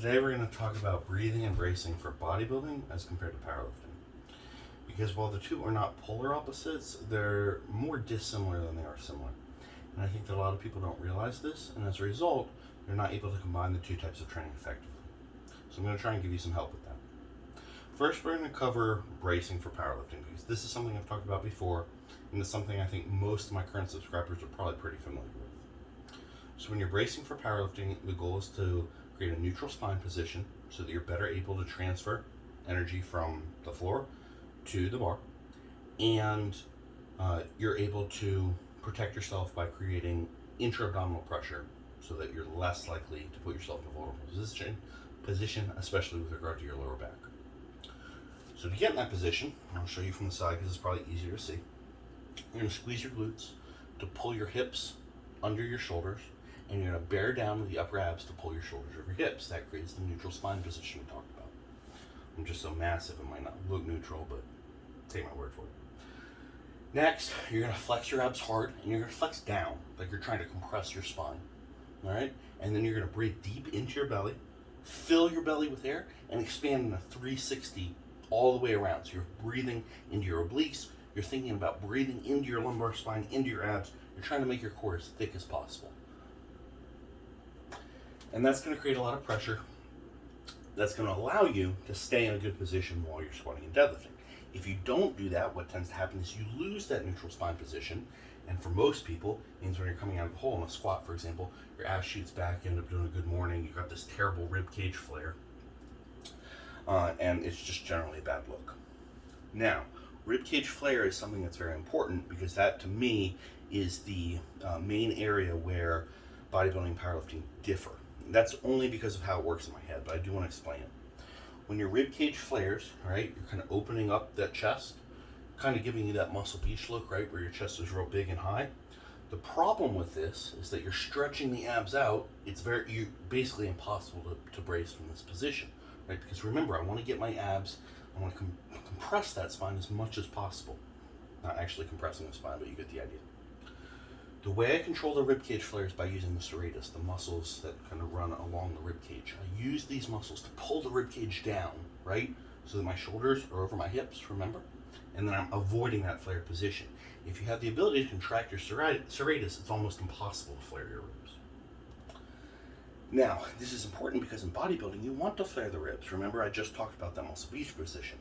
today we're going to talk about breathing and bracing for bodybuilding as compared to powerlifting. Because while the two are not polar opposites, they're more dissimilar than they are similar. And I think that a lot of people don't realize this, and as a result, they're not able to combine the two types of training effectively. So I'm going to try and give you some help with that. First, we're going to cover bracing for powerlifting, because this is something I've talked about before, and it's something I think most of my current subscribers are probably pretty familiar with. So when you're bracing for powerlifting, the goal is to create a neutral spine position so that you're better able to transfer energy from the floor to the bar, and you're able to protect yourself by creating intra-abdominal pressure so that you're less likely to put yourself in a vulnerable position, especially with regard to your lower back. So to get in that position, I'll show you from the side because it's probably easier to see. You're going to squeeze your glutes to pull your hips under your shoulders, and you're going to bear down with the upper abs to pull your shoulders over your hips. That creates the neutral spine position we talked about. I'm just so massive it might not look neutral, but take my word for it. Next, you're going to flex your abs hard, and you're going to flex down like you're trying to compress your spine. All right? And then you're going to breathe deep into your belly, fill your belly with air, and expand in a 360 all the way around. So you're breathing into your obliques, you're thinking about breathing into your lumbar spine, into your abs. You're trying to make your core as thick as possible. And that's going to create a lot of pressure. That's going to allow you to stay in a good position while you're squatting and deadlifting. If you don't do that, what tends to happen is you lose that neutral spine position. And for most people, it means when you're coming out of the hole in a squat, for example, your ass shoots back, you end up doing a good morning, you've got this terrible rib cage flare. And it's just generally a bad look. Now, rib cage flare is something that's very important because that, to me, is the main area where bodybuilding and powerlifting differ. That's only because of how it works in my head, but I do want to explain it. When your rib cage flares, right, you're kind of opening up that chest, kind of giving you that muscle beach look, right, where your chest is real big and high. The problem with this is that you're stretching the abs out. It's basically impossible to brace from this position, right? Because remember, I want to get my abs, I want to compress that spine as much as possible. Not actually compressing the spine, but you get the idea. The way I control the ribcage flare is by using the serratus, the muscles that kind of run along the ribcage. I use these muscles to pull the ribcage down, right? So that my shoulders are over my hips, remember? And then I'm avoiding that flared position. If you have the ability to contract your serratus, it's almost impossible to flare your ribs. Now, this is important because in bodybuilding, you want to flare the ribs. Remember, I just talked about that muscle beach position.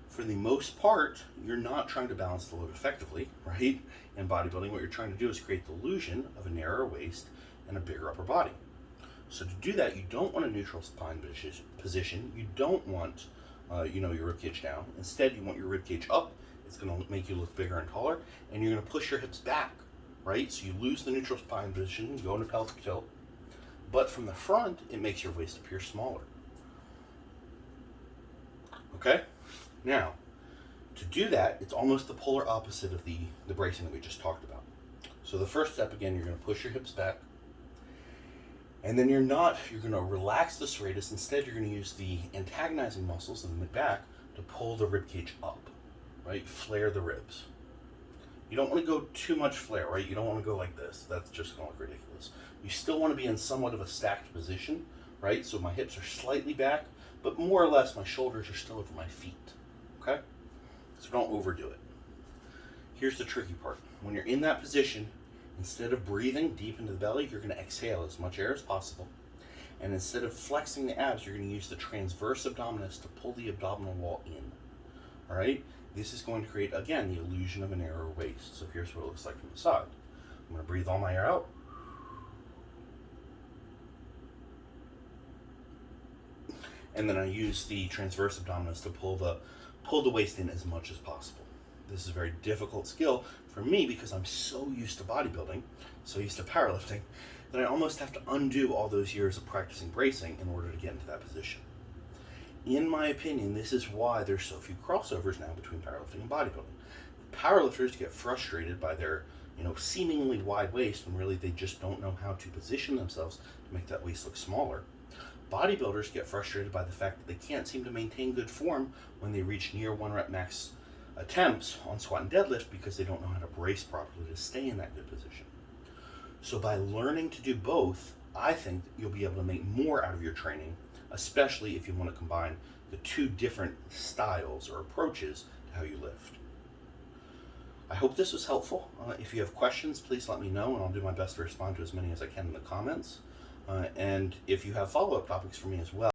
For the most part, you're not trying to balance the load effectively, right? In bodybuilding, what you're trying to do is create the illusion of a narrower waist and a bigger upper body. So to do that, you don't want a neutral spine position. You don't want, your ribcage down. Instead, you want your ribcage up. It's going to make you look bigger and taller, and you're going to push your hips back, right? So you lose the neutral spine position, you go into pelvic tilt, but from the front, it makes your waist appear smaller. Okay? Now, to do that, it's almost the polar opposite of the bracing that we just talked about. So the first step, again, you're going to push your hips back, and then you're going to relax the serratus. Instead, you're going to use the antagonizing muscles in the mid-back to pull the ribcage up, right? Flare the ribs. You don't want to go too much flare, right? You don't want to go like this. That's just going to look ridiculous. You still want to be in somewhat of a stacked position, right? So my hips are slightly back, but more or less my shoulders are still over my feet. Okay? So don't overdo it. Here's the tricky part. When you're in that position, instead of breathing deep into the belly, you're going to exhale as much air as possible. And instead of flexing the abs, you're going to use the transverse abdominis to pull the abdominal wall in. All right? This is going to create, again, the illusion of a narrower waist. So here's what it looks like from the side. I'm going to breathe all my air out. And then I use the transverse abdominis to pull the waist in as much as possible. This is a very difficult skill for me because I'm so used to bodybuilding, so used to powerlifting, that I almost have to undo all those years of practicing bracing in order to get into that position. In my opinion, this is why there's so few crossovers now between powerlifting and bodybuilding. Powerlifters get frustrated by their seemingly wide waist when really they just don't know how to position themselves to make that waist look smaller. Bodybuilders get frustrated by the fact that they can't seem to maintain good form when they reach near 1 rep max attempts on squat and deadlift because they don't know how to brace properly to stay in that good position. So by learning to do both, I think you'll be able to make more out of your training especially if you want to combine the two different styles or approaches to how you lift. I hope this was helpful. If you have questions, please let me know, and I'll do my best to respond to as many as I can in the comments. And if you have follow-up topics for me as well,